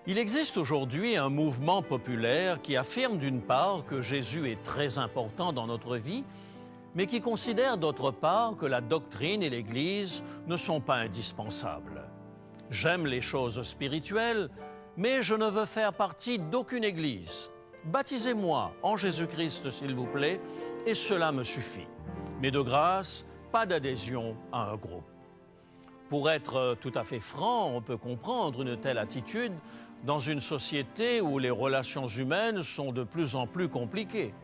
Il existe aujourd'hui un mouvement populaire qui affirme d'une part que Jésus est très important dans notre vie, mais qui considère d'autre part que la doctrine et l'Église ne sont pas indispensables. J'aime les choses spirituelles, mais je ne veux faire partie d'aucune Église. Baptisez-moi en Jésus-Christ, s'il vous plaît, et cela me suffit. Mais de grâce, pas d'adhésion à un groupe. Pour être tout à fait franc, on peut comprendre une telle attitude dans une société où les relations humaines sont de plus en plus compliquées.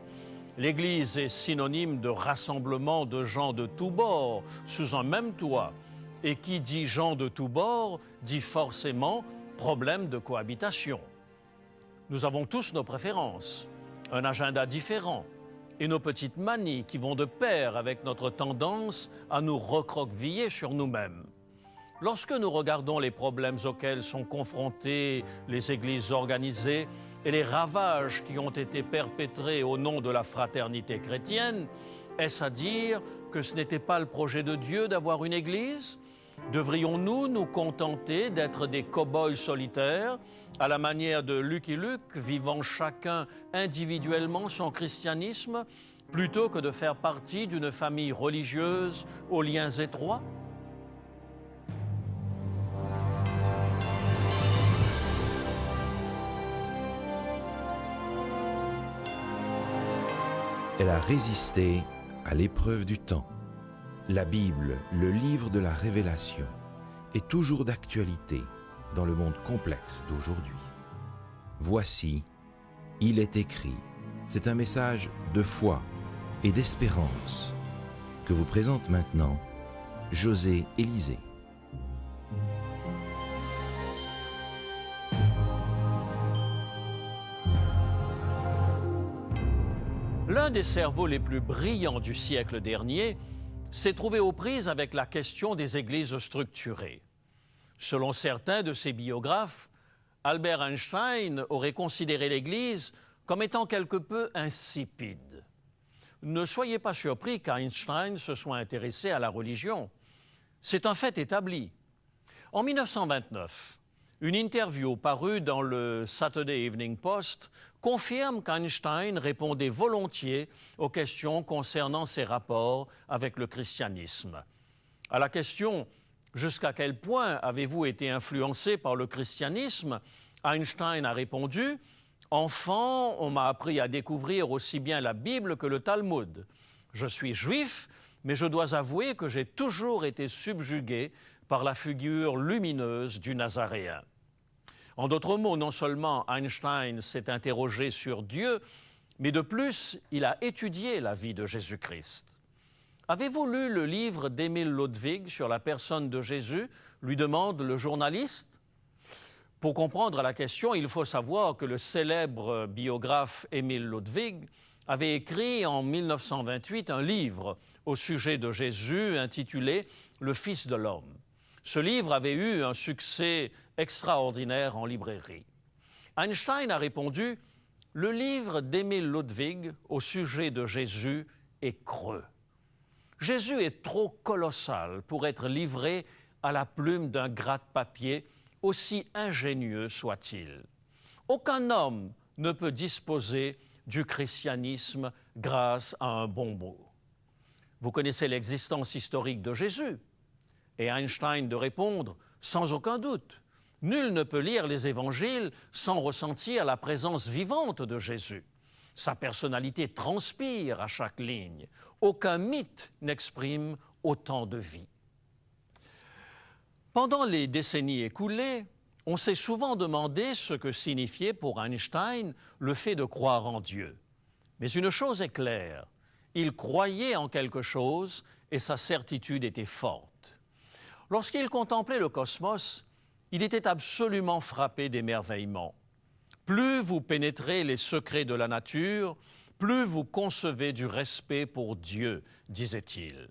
L'Église est synonyme de rassemblement de gens de tous bords sous un même toit. Et qui dit gens de tous bords dit forcément problème de cohabitation. Nous avons tous nos préférences, un agenda différent et nos petites manies qui vont de pair avec notre tendance à nous recroqueviller sur nous-mêmes. Lorsque nous regardons les problèmes auxquels sont confrontées les églises organisées et les ravages qui ont été perpétrés au nom de la fraternité chrétienne, est-ce à dire que ce n'était pas le projet de Dieu d'avoir une église ? Devrions-nous nous contenter d'être des cow-boys solitaires, à la manière de Lucky Luke, vivant chacun individuellement son christianisme, plutôt que de faire partie d'une famille religieuse aux liens étroits ? Elle a résisté à l'épreuve du temps. La Bible, le livre de la révélation, est toujours d'actualité dans le monde complexe d'aujourd'hui. Voici, il est écrit. C'est un message de foi et d'espérance que vous présente maintenant José Élysée. L'un des cerveaux les plus brillants du siècle dernier s'est trouvé aux prises avec la question des églises structurées. Selon certains de ses biographes, Albert Einstein aurait considéré l'Église comme étant quelque peu insipide. Ne soyez pas surpris qu'Einstein se soit intéressé à la religion. C'est un fait établi. En 1929, une interview parue dans le Saturday Evening Post confirme qu'Einstein répondait volontiers aux questions concernant ses rapports avec le christianisme. À la question « Jusqu'à quel point avez-vous été influencé par le christianisme ?», Einstein a répondu « Enfant, on m'a appris à découvrir aussi bien la Bible que le Talmud. Je suis juif, mais je dois avouer que j'ai toujours été subjugué par la figure lumineuse du Nazaréen. » En d'autres mots, non seulement Einstein s'est interrogé sur Dieu, mais de plus, il a étudié la vie de Jésus-Christ. Avez-vous lu le livre d'Émile Ludwig sur la personne de Jésus, lui demande le journaliste. Pour comprendre la question, il faut savoir que le célèbre biographe Émile Ludwig avait écrit en 1928 un livre au sujet de Jésus intitulé « Le Fils de l'homme ». Ce livre avait eu un succès extraordinaire en librairie. Einstein a répondu « Le livre d'Émile Ludwig au sujet de Jésus est creux. Jésus est trop colossal pour être livré à la plume d'un gratte-papier, aussi ingénieux soit-il. Aucun homme ne peut disposer du christianisme grâce à un bon mot. » Vous connaissez l'existence historique de Jésus. Et Einstein de répondre « Sans aucun doute, nul ne peut lire les évangiles sans ressentir la présence vivante de Jésus. Sa personnalité transpire à chaque ligne. Aucun mythe n'exprime autant de vie. » Pendant les décennies écoulées, on s'est souvent demandé ce que signifiait pour Einstein le fait de croire en Dieu. Mais une chose est claire, il croyait en quelque chose et sa certitude était forte. Lorsqu'il contemplait le cosmos, il était absolument frappé d'émerveillement. Plus vous pénétrez les secrets de la nature, plus vous concevez du respect pour Dieu, disait-il.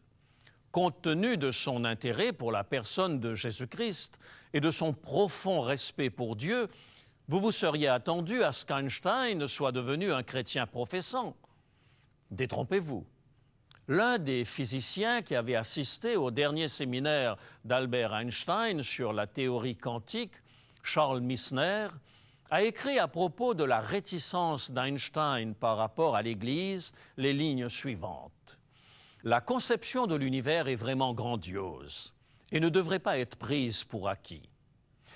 Compte tenu de son intérêt pour la personne de Jésus-Christ et de son profond respect pour Dieu, vous vous seriez attendu à ce qu'Einstein soit devenu un chrétien professant. Détrompez-vous. L'un des physiciens qui avait assisté au dernier séminaire d'Albert Einstein sur la théorie quantique, Charles Misner, a écrit à propos de la réticence d'Einstein par rapport à l'Église les lignes suivantes. La conception de l'univers est vraiment grandiose et ne devrait pas être prise pour acquis.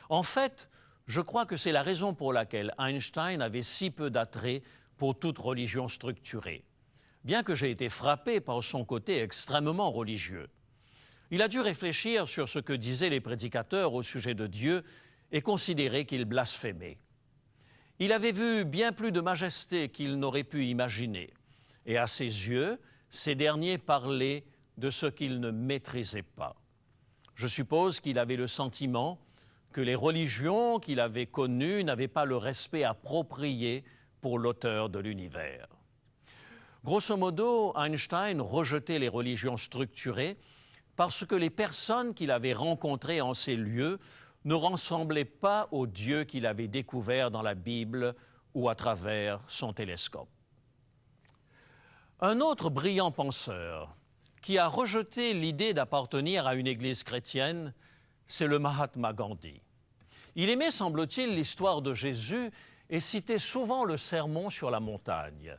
En fait, je crois que c'est la raison pour laquelle Einstein avait si peu d'attrait pour toute religion structurée, bien que j'ai été frappé par son côté extrêmement religieux. Il a dû réfléchir sur ce que disaient les prédicateurs au sujet de Dieu et considérer qu'ils blasphémaient. Il avait vu bien plus de majesté qu'il n'aurait pu imaginer, et à ses yeux, ces derniers parlaient de ce qu'il ne maîtrisait pas. Je suppose qu'il avait le sentiment que les religions qu'il avait connues n'avaient pas le respect approprié pour l'auteur de l'univers. Grosso modo, Einstein rejetait les religions structurées parce que les personnes qu'il avait rencontrées en ces lieux ne ressemblaient pas au Dieu qu'il avait découvert dans la Bible ou à travers son télescope. Un autre brillant penseur qui a rejeté l'idée d'appartenir à une église chrétienne, c'est le Mahatma Gandhi. Il aimait, semble-t-il, l'histoire de Jésus et citait souvent le sermon sur la montagne.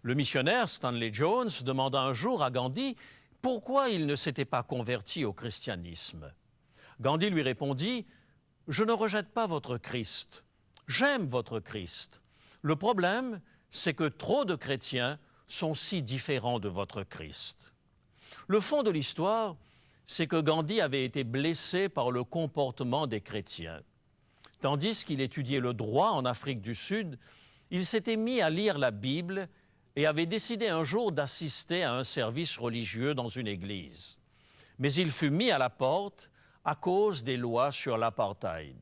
Le missionnaire Stanley Jones demanda un jour à Gandhi pourquoi il ne s'était pas converti au christianisme. Gandhi lui répondit « Je ne rejette pas votre Christ, j'aime votre Christ. Le problème, c'est que trop de chrétiens sont si différents de votre Christ. » Le fond de l'histoire, c'est que Gandhi avait été blessé par le comportement des chrétiens. Tandis qu'il étudiait le droit en Afrique du Sud, il s'était mis à lire la Bible et avait décidé un jour d'assister à un service religieux dans une église. Mais il fut mis à la porte à cause des lois sur l'apartheid.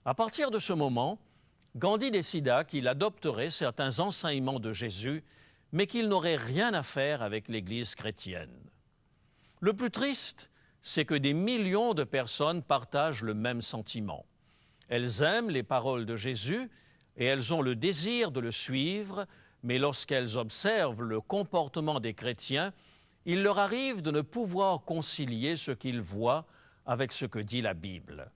À partir de ce moment, Gandhi décida qu'il adopterait certains enseignements de Jésus, mais qu'il n'aurait rien à faire avec l'Église chrétienne. Le plus triste, c'est que des millions de personnes partagent le même sentiment. Elles aiment les paroles de Jésus et elles ont le désir de le suivre, mais lorsqu'elles observent le comportement des chrétiens, il leur arrive de ne pouvoir concilier ce qu'ils voient avec ce que dit la Bible.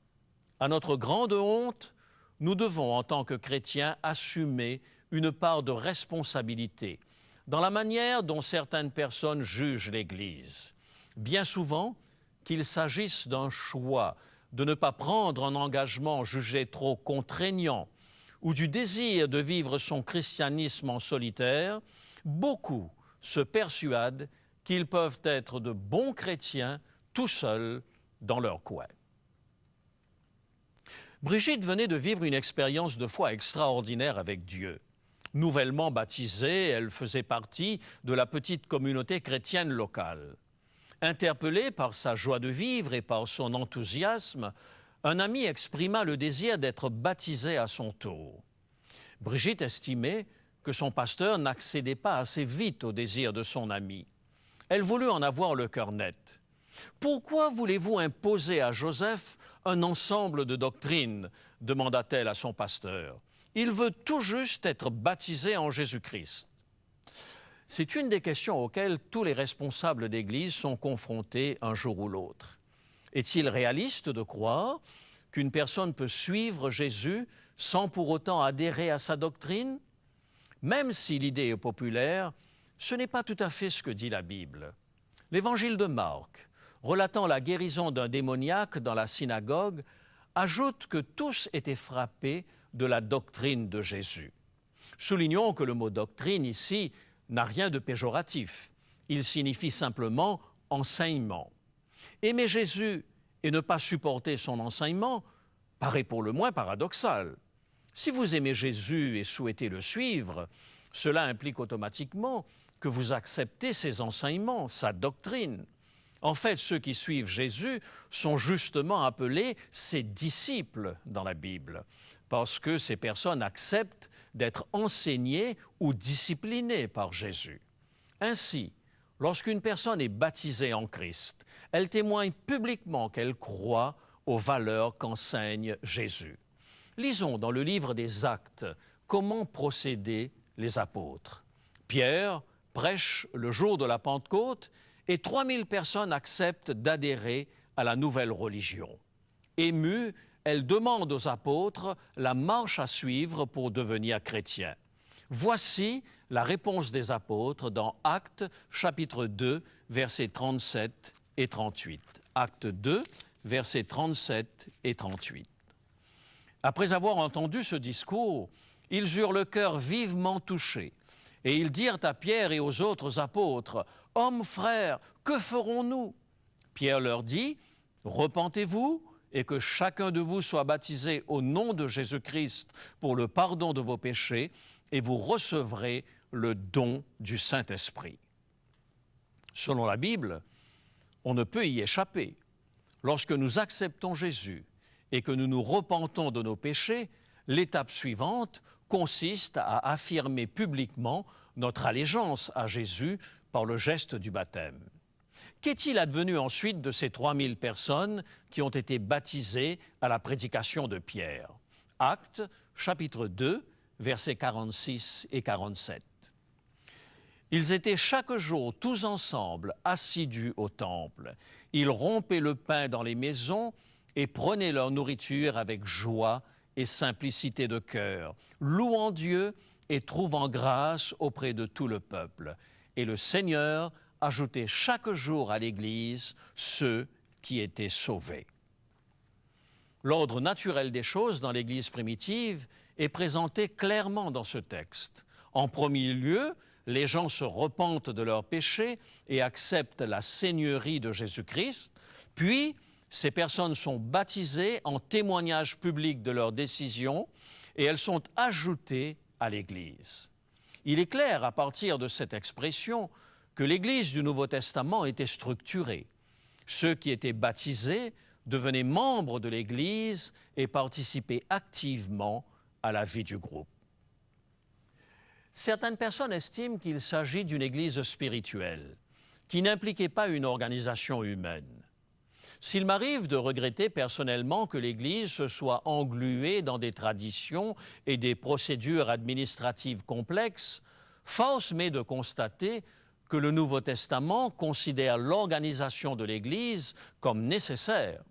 À notre grande honte, nous devons, en tant que chrétiens, assumer une part de responsabilité dans la manière dont certaines personnes jugent l'Église. Bien souvent, qu'il s'agisse d'un choix de ne pas prendre un engagement jugé trop contraignant ou du désir de vivre son christianisme en solitaire, beaucoup se persuadent qu'ils peuvent être de bons chrétiens tout seuls dans leur coin. Brigitte venait de vivre une expérience de foi extraordinaire avec Dieu. Nouvellement baptisée, elle faisait partie de la petite communauté chrétienne locale. Interpellée par sa joie de vivre et par son enthousiasme, un ami exprima le désir d'être baptisé à son tour. Brigitte estimait que son pasteur n'accédait pas assez vite au désir de son ami. Elle voulut en avoir le cœur net. « Pourquoi voulez-vous imposer à Joseph un ensemble de doctrines ?» demanda-t-elle à son pasteur. « Il veut tout juste être baptisé en Jésus-Christ. » C'est une des questions auxquelles tous les responsables d'Église sont confrontés un jour ou l'autre. Est-il réaliste de croire qu'une personne peut suivre Jésus sans pour autant adhérer à sa doctrine? Même si l'idée est populaire, ce n'est pas tout à fait ce que dit la Bible. L'Évangile de Marc, relatant la guérison d'un démoniaque dans la synagogue, ajoute que tous étaient frappés de la doctrine de Jésus. Soulignons que le mot « doctrine » ici n'a rien de péjoratif. Il signifie simplement « enseignement ». Aimer Jésus et ne pas supporter son enseignement paraît pour le moins paradoxal. Si vous aimez Jésus et souhaitez le suivre, cela implique automatiquement que vous acceptez ses enseignements, sa doctrine. En fait, ceux qui suivent Jésus sont justement appelés ses disciples dans la Bible, parce que ces personnes acceptent d'être enseignées ou disciplinées par Jésus. Ainsi, lorsqu'une personne est baptisée en Christ, elle témoigne publiquement qu'elle croit aux valeurs qu'enseigne Jésus. Lisons dans le livre des Actes comment procédaient les apôtres. Pierre prêche le jour de la Pentecôte et 3000 personnes acceptent d'adhérer à la nouvelle religion. Émus, elle demande aux apôtres la marche à suivre pour devenir chrétien. Voici la réponse des apôtres dans Actes chapitre 2, versets 37 et 38. Actes 2, versets 37 et 38. Après avoir entendu ce discours, ils eurent le cœur vivement touché, et ils dirent à Pierre et aux autres apôtres, « Hommes, frères, que ferons-nous » Pierre leur dit, « Repentez-vous et que chacun de vous soit baptisé au nom de Jésus-Christ pour le pardon de vos péchés, et vous recevrez le don du Saint-Esprit. » Selon la Bible, on ne peut y échapper. Lorsque nous acceptons Jésus et que nous nous repentons de nos péchés, l'étape suivante consiste à affirmer publiquement notre allégeance à Jésus par le geste du baptême. Qu'est-il advenu ensuite de ces 3000 personnes qui ont été baptisées à la prédication de Pierre? Actes, chapitre 2, versets 46 et 47. Ils étaient chaque jour tous ensemble assidus au temple. Ils rompaient le pain dans les maisons et prenaient leur nourriture avec joie et simplicité de cœur, louant Dieu et trouvant grâce auprès de tout le peuple. Et le Seigneur ajoutait chaque jour à l'Église ceux qui étaient sauvés. L'ordre naturel des choses dans l'Église primitive est présenté clairement dans ce texte. En premier lieu, les gens se repentent de leurs péchés et acceptent la seigneurie de Jésus-Christ, puis ces personnes sont baptisées en témoignage public de leur décision et elles sont ajoutées à l'Église. Il est clair à partir de cette expression que l'Église du Nouveau Testament était structurée. Ceux qui étaient baptisés devenaient membres de l'Église et participaient activement à la vie du groupe. Certaines personnes estiment qu'il s'agit d'une Église spirituelle qui n'impliquait pas une organisation humaine. S'il m'arrive de regretter personnellement que l'Église se soit engluée dans des traditions et des procédures administratives complexes, force m'est de constater que le Nouveau Testament considère l'organisation de l'Église comme nécessaire.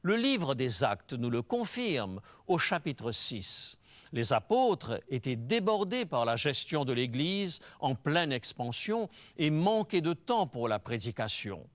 Le livre des Actes nous le confirme au chapitre 6. Les apôtres étaient débordés par la gestion de l'Église en pleine expansion et manquaient de temps pour la prédication.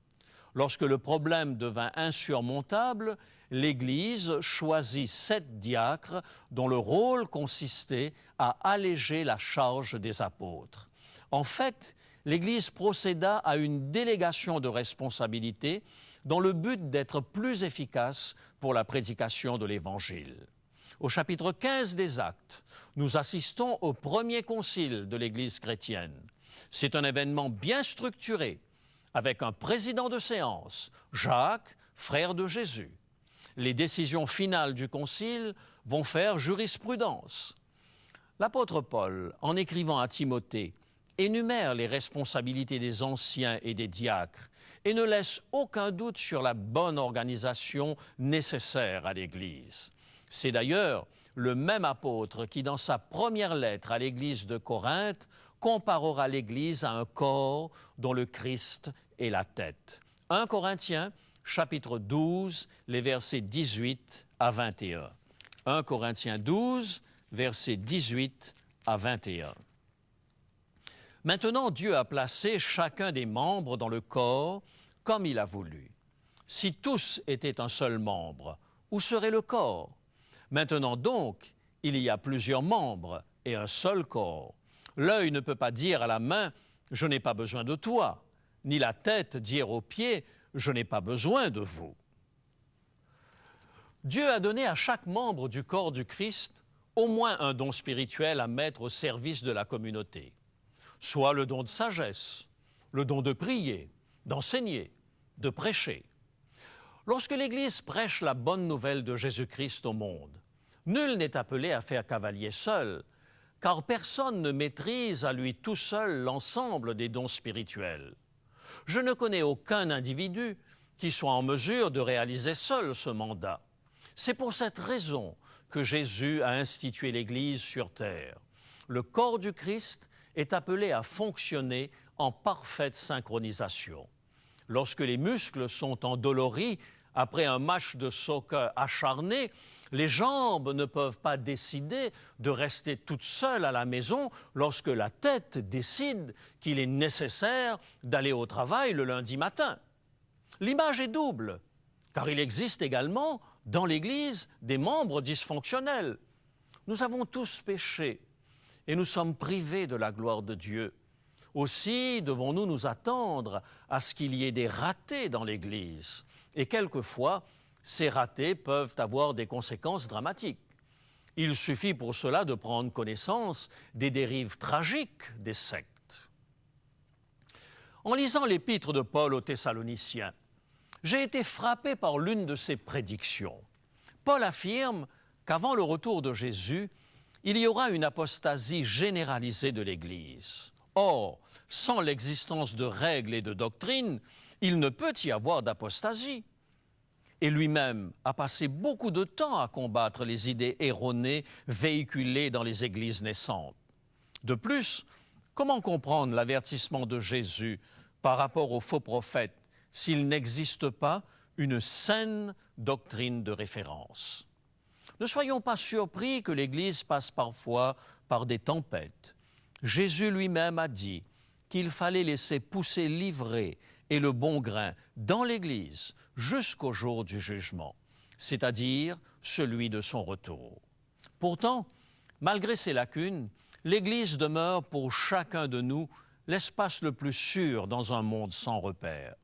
Lorsque le problème devint insurmontable, l'Église choisit 7 diacres dont le rôle consistait à alléger la charge des apôtres. En fait, l'Église procéda à une délégation de responsabilités dans le but d'être plus efficace pour la prédication de l'Évangile. Au chapitre 15 des Actes, nous assistons au premier concile de l'Église chrétienne. C'est un événement bien structuré, avec un président de séance, Jacques, frère de Jésus. Les décisions finales du concile vont faire jurisprudence. L'apôtre Paul, en écrivant à Timothée, énumère les responsabilités des anciens et des diacres et ne laisse aucun doute sur la bonne organisation nécessaire à l'Église. C'est d'ailleurs le même apôtre qui, dans sa première lettre à l'Église de Corinthe, comparera l'Église à un corps dont le Christ est la tête. 1 Corinthiens, chapitre 12, les versets 18 à 21. 1 Corinthiens 12, versets 18 à 21. Maintenant, Dieu a placé chacun des membres dans le corps comme il a voulu. Si tous étaient un seul membre, où serait le corps? Maintenant donc, il y a plusieurs membres et un seul corps. L'œil ne peut pas dire à la main « je n'ai pas besoin de toi », ni la tête dire aux pieds « je n'ai pas besoin de vous ». Dieu a donné à chaque membre du corps du Christ au moins un don spirituel à mettre au service de la communauté, soit le don de sagesse, le don de prier, d'enseigner, de prêcher. Lorsque l'Église prêche la bonne nouvelle de Jésus-Christ au monde, nul n'est appelé à faire cavalier seul, car personne ne maîtrise à lui tout seul l'ensemble des dons spirituels. Je ne connais aucun individu qui soit en mesure de réaliser seul ce mandat. C'est pour cette raison que Jésus a institué l'Église sur terre. Le corps du Christ est appelé à fonctionner en parfaite synchronisation. Lorsque les muscles sont endoloris après un match de soccer acharné, Les jambes ne peuvent pas décider de rester toutes seules à la maison lorsque la tête décide qu'il est nécessaire d'aller au travail le lundi matin. L'image est double, car il existe également dans l'Église des membres dysfonctionnels. Nous avons tous péché et nous sommes privés de la gloire de Dieu. Aussi devons-nous nous attendre à ce qu'il y ait des ratés dans l'Église. Et quelquefois, ces ratés peuvent avoir des conséquences dramatiques. Il suffit pour cela de prendre connaissance des dérives tragiques des sectes. En lisant l'épître de Paul aux Thessaloniciens, j'ai été frappé par l'une de ses prédictions. Paul affirme qu'avant le retour de Jésus, il y aura une apostasie généralisée de l'Église. Or, sans l'existence de règles et de doctrines, il ne peut y avoir d'apostasie. Et lui-même a passé beaucoup de temps à combattre les idées erronées véhiculées dans les églises naissantes. De plus, comment comprendre l'avertissement de Jésus par rapport aux faux prophètes s'il n'existe pas une saine doctrine de référence? Ne soyons pas surpris que l'Église passe parfois par des tempêtes. Jésus lui-même a dit qu'il fallait laisser pousser l'ivraie et le bon grain dans l'Église jusqu'au jour du jugement, c'est-à-dire celui de son retour. Pourtant, malgré ces lacunes, l'Église demeure pour chacun de nous l'espace le plus sûr dans un monde sans repères.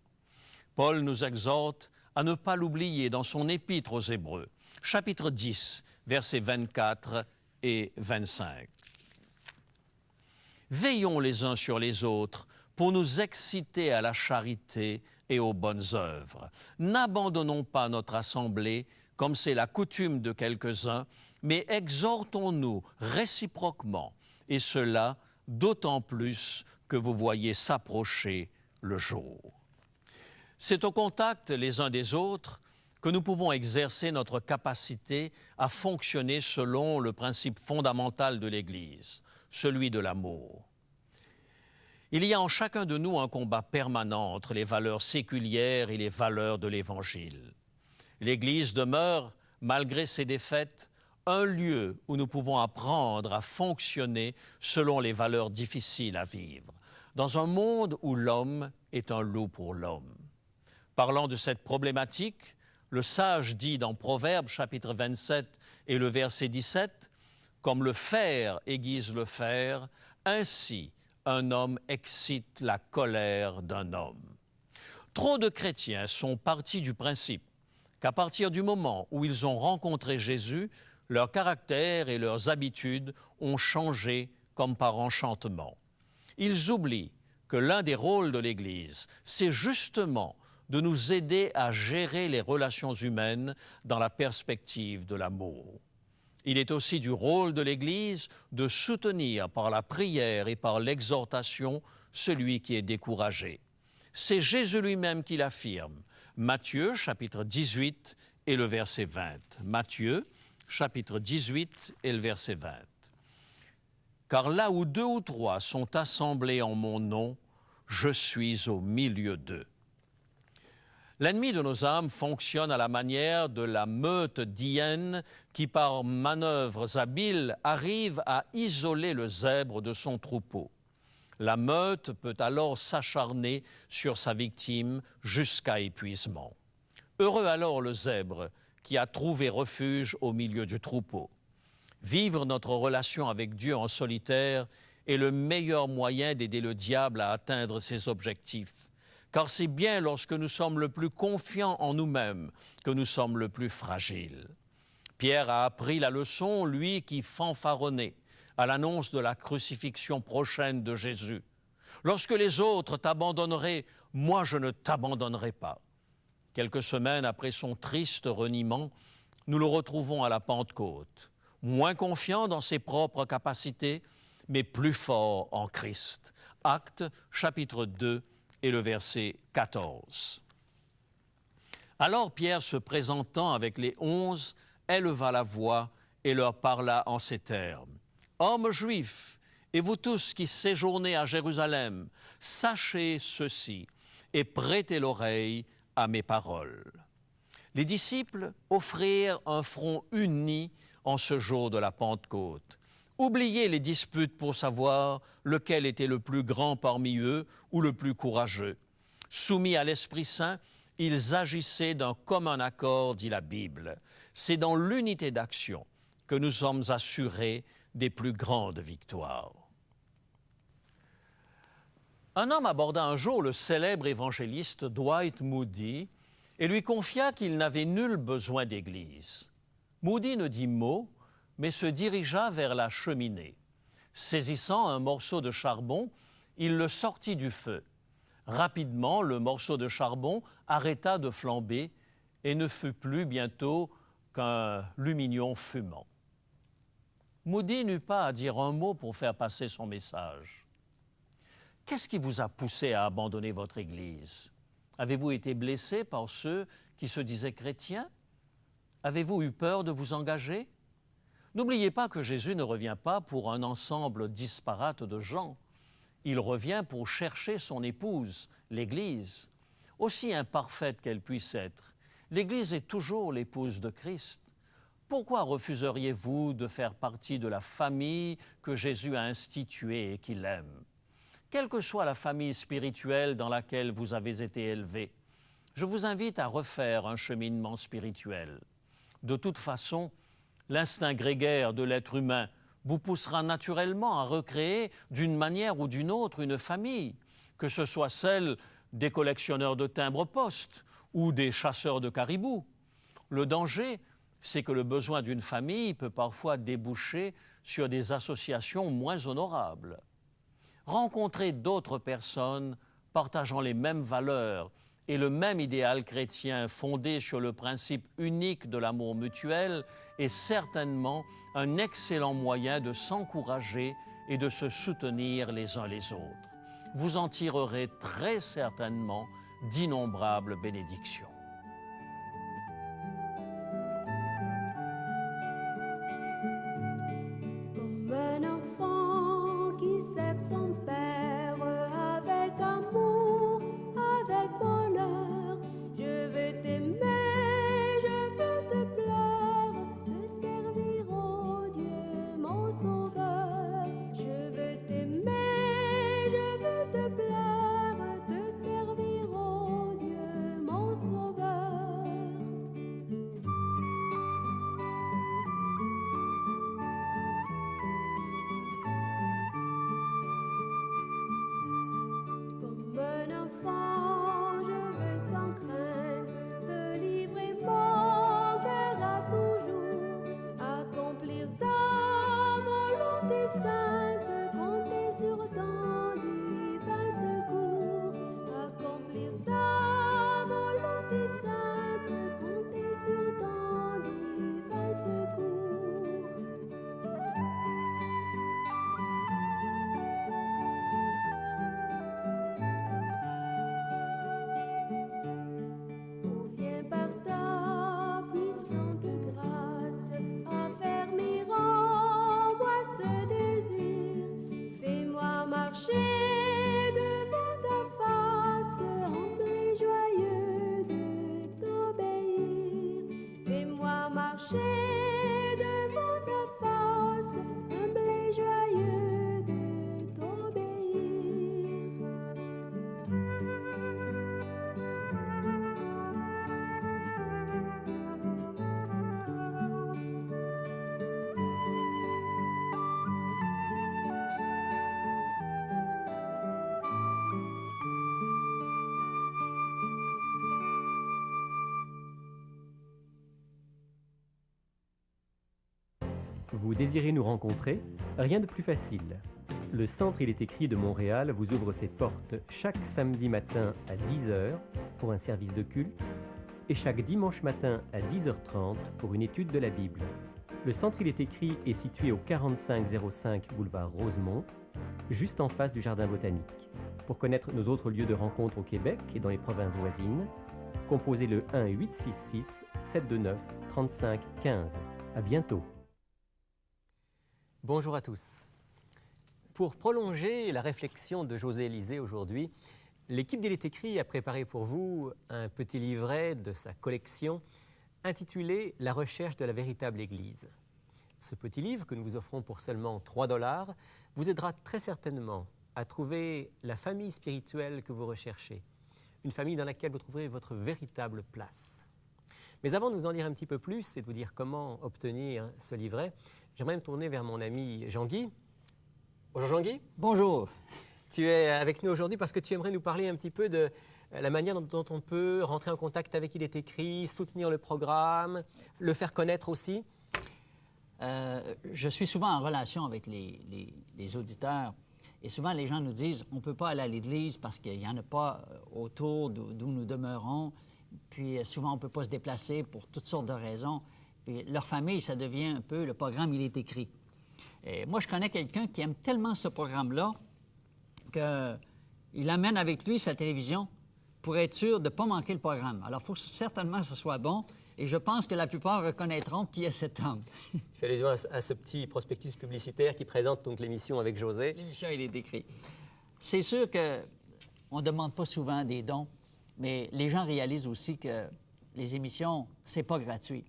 Paul nous exhorte à ne pas l'oublier dans son épître aux Hébreux, chapitre 10, versets 24 et 25. Veillons les uns sur les autres pour nous exciter à la charité et aux bonnes œuvres. N'abandonnons pas notre assemblée, comme c'est la coutume de quelques-uns, mais exhortons-nous réciproquement, et cela d'autant plus que vous voyez s'approcher le jour. C'est au contact les uns des autres que nous pouvons exercer notre capacité à fonctionner selon le principe fondamental de l'Église, celui de l'amour. Il y a en chacun de nous un combat permanent entre les valeurs séculières et les valeurs de l'Évangile. L'Église demeure, malgré ses défaites, un lieu où nous pouvons apprendre à fonctionner selon les valeurs difficiles à vivre, dans un monde où l'homme est un loup pour l'homme. Parlant de cette problématique, le sage dit dans Proverbes, chapitre 27 et le verset 17, « Comme le fer aiguise le fer, ainsi un homme excite la colère d'un homme. » Trop de chrétiens sont partis du principe qu'à partir du moment où ils ont rencontré Jésus, leur caractère et leurs habitudes ont changé comme par enchantement. Ils oublient que l'un des rôles de l'Église, c'est justement de nous aider à gérer les relations humaines dans la perspective de l'amour. Il est aussi du rôle de l'Église de soutenir par la prière et par l'exhortation celui qui est découragé. C'est Jésus lui-même qui l'affirme. Matthieu, chapitre 18 et le verset 20. Matthieu, chapitre 18 et le verset 20. « Car là où 2 ou 3 sont assemblés en mon nom, je suis au milieu d'eux. » L'ennemi de nos âmes fonctionne à la manière de la meute d'hyènes qui, par manœuvres habiles, arrive à isoler le zèbre de son troupeau. La meute peut alors s'acharner sur sa victime jusqu'à épuisement. Heureux alors le zèbre qui a trouvé refuge au milieu du troupeau. Vivre notre relation avec Dieu en solitaire est le meilleur moyen d'aider le diable à atteindre ses objectifs. Car c'est bien lorsque nous sommes le plus confiants en nous-mêmes que nous sommes le plus fragiles. Pierre a appris la leçon, lui qui fanfaronnait à l'annonce de la crucifixion prochaine de Jésus. « Lorsque les autres t'abandonneraient, moi je ne t'abandonnerai pas. » Quelques semaines après son triste reniement, nous le retrouvons à la Pentecôte, moins confiant dans ses propres capacités, mais plus fort en Christ. Actes, chapitre 2, et le verset 14. Alors Pierre, se présentant avec les 11, éleva la voix et leur parla en ces termes. « Hommes juifs, et vous tous qui séjournez à Jérusalem, sachez ceci et prêtez l'oreille à mes paroles. Les disciples offrirent un front uni en ce jour de la Pentecôte. Oubliez les disputes pour savoir lequel était le plus grand parmi eux ou le plus courageux. Soumis à l'Esprit Saint, ils agissaient d'un commun accord, dit la Bible. C'est dans l'unité d'action que nous sommes assurés des plus grandes victoires. Un homme aborda un jour le célèbre évangéliste Dwight Moody et lui confia qu'il n'avait nul besoin d'église. Moody ne dit mot, mais se dirigea vers la cheminée. Saisissant un morceau de charbon, il le sortit du feu. Rapidement, le morceau de charbon arrêta de flamber et ne fut plus bientôt qu'un lumignon fumant. Moody n'eut pas à dire un mot pour faire passer son message. Qu'est-ce qui vous a poussé à abandonner votre Église? Avez-vous été blessé par ceux qui se disaient chrétiens? Avez-vous eu peur de vous engager? N'oubliez pas que Jésus ne revient pas pour un ensemble disparate de gens. Il revient pour chercher son épouse, l'Église. Aussi imparfaite qu'elle puisse être, l'Église est toujours l'épouse de Christ. Pourquoi refuseriez-vous de faire partie de la famille que Jésus a instituée et qu'il aime? Quelle que soit la famille spirituelle dans laquelle vous avez été élevé, je vous invite à refaire un cheminement spirituel. De toute façon, l'instinct grégaire de l'être humain vous poussera naturellement à recréer d'une manière ou d'une autre une famille, que ce soit celle des collectionneurs de timbres-poste ou des chasseurs de caribous. Le danger, c'est que le besoin d'une famille peut parfois déboucher sur des associations moins honorables. Rencontrer d'autres personnes partageant les mêmes valeurs et le même idéal chrétien fondé sur le principe unique de l'amour mutuel est certainement un excellent moyen de s'encourager et de se soutenir les uns les autres. Vous en tirerez très certainement d'innombrables bénédictions. Comme un enfant qui sert son père avec amour, avec bonheur, je veux t'aimer, je veux te plaire, te servir, ô Dieu, mon sauveur. Je veux t'aimer, je veux te plaire, te servir, ô Dieu, mon sauveur. Comme un enfant, je veux sans crainte te livrer mon cœur à toujours, accomplir ta volonté sainte, compter sur ton divin secours, accomplir ta volonté sainte, compter sur ton divin secours. Oh, viens par ta puissante grâce affermir en moi ce désir. Fais-moi marcher devant ta face, humble et joyeux de t'obéir. Fais-moi marcher devant ta face, humble et joyeux de t'obéir. Vous désirez nous rencontrer? Rien de plus facile. Le Centre Il est écrit de Montréal vous ouvre ses portes chaque samedi matin à 10h pour un service de culte et chaque dimanche matin à 10h30 pour une étude de la Bible. Le Centre Il est écrit est situé au 4505 boulevard Rosemont, juste en face du Jardin botanique. Pour connaître nos autres lieux de rencontre au Québec et dans les provinces voisines, composez le 1-866-729-3515. À bientôt. Bonjour à tous. Pour prolonger la réflexion de José Élysée aujourd'hui, l'équipe d'Il est écrit a préparé pour vous un petit livret de sa collection intitulé « La recherche de la véritable Église ». Ce petit livre, que nous vous offrons pour seulement 3 $, vous aidera très certainement à trouver la famille spirituelle que vous recherchez, une famille dans laquelle vous trouverez votre véritable place. Mais avant de vous en dire un petit peu plus et de vous dire comment obtenir ce livret, j'aimerais me tourner vers mon ami Jean-Guy. Bonjour Jean-Guy. Bonjour. Tu es avec nous aujourd'hui parce que tu aimerais nous parler un petit peu de la manière dont on peut rentrer en contact avec Il est écrit, soutenir le programme, le faire connaître aussi. Je suis souvent en relation avec les auditeurs et souvent les gens nous disent on ne peut pas aller à l'église parce qu'il n'y en a pas autour d'où nous demeurons. Puis souvent on ne peut pas se déplacer pour toutes sortes de raisons. Puis leur famille, ça devient un peu le programme Il est écrit. Et moi, je connais quelqu'un qui aime tellement ce programme-là qu'il amène avec lui sa télévision pour être sûr de ne pas manquer le programme. Alors, il faut certainement que ce soit bon. Et je pense que la plupart reconnaîtront qui est cet homme. Tu fais allusion à ce petit prospectus publicitaire qui présente donc l'émission avec José. L'émission, il est écrit. C'est sûr qu'on ne demande pas souvent des dons, mais les gens réalisent aussi que les émissions, c'est pas gratuit.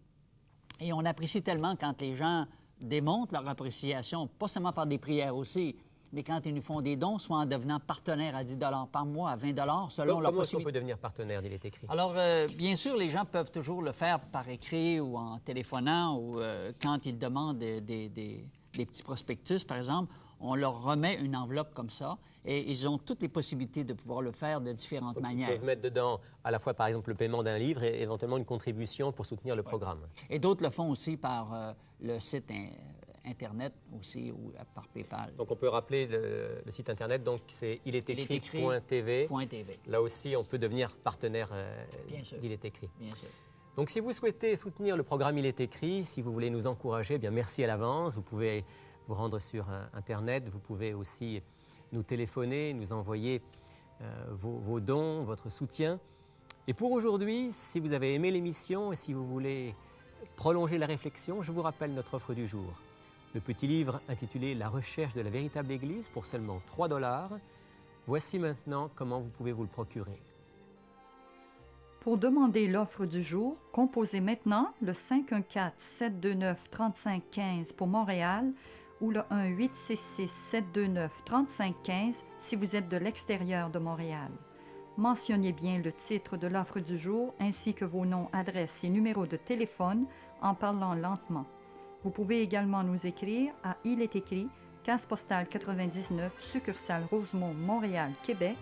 Et on apprécie tellement quand les gens démontrent leur appréciation, pas seulement par des prières aussi, mais quand ils nous font des dons, soit en devenant partenaire à 10 $ par mois, à 20 $ selon leur Comment est-ce qu'on possibilité. peut devenir partenaire d'Il est écrit? Alors, bien sûr, les gens peuvent toujours le faire par écrit ou en téléphonant ou quand ils demandent des petits prospectus, par exemple, on leur remet une enveloppe comme ça et ils ont toutes les possibilités de pouvoir le faire de différentes manières. Ils peuvent mettre dedans à la fois, par exemple, le paiement d'un livre et éventuellement une contribution pour soutenir le programme. Et d'autres le font aussi par le site Internet aussi ou par PayPal. Donc, on peut rappeler le site Internet, donc c'est ilétécrit.tv. Là aussi, on peut devenir partenaire d'Il est écrit. Bien sûr. Donc, si vous souhaitez soutenir le programme Il est écrit, si vous voulez nous encourager, eh bien merci à l'avance. Vous pouvez vous rendre sur Internet. Vous pouvez aussi nous téléphoner, nous envoyer vos dons, votre soutien. Et pour aujourd'hui, si vous avez aimé l'émission et si vous voulez prolonger la réflexion, je vous rappelle notre offre du jour. Le petit livre intitulé « La recherche de la véritable Église » pour seulement 3 $. Voici maintenant comment vous pouvez vous le procurer. Pour demander l'offre du jour, composez maintenant le 514-729-3515 pour Montréal ou le 1-866-729-3515 si vous êtes de l'extérieur de Montréal. Mentionnez bien le titre de l'offre du jour ainsi que vos noms, adresses et numéros de téléphone en parlant lentement. Vous pouvez également nous écrire à Il est écrit, case postale 99, succursale Rosemont, Montréal, Québec,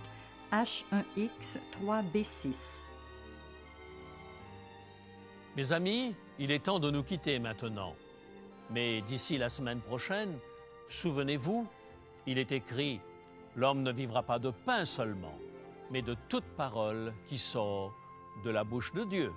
H1X 3B6. Mes amis, il est temps de nous quitter maintenant. Mais d'ici la semaine prochaine, souvenez-vous, il est écrit « L'homme ne vivra pas de pain seulement, mais de toute parole qui sort de la bouche de Dieu ».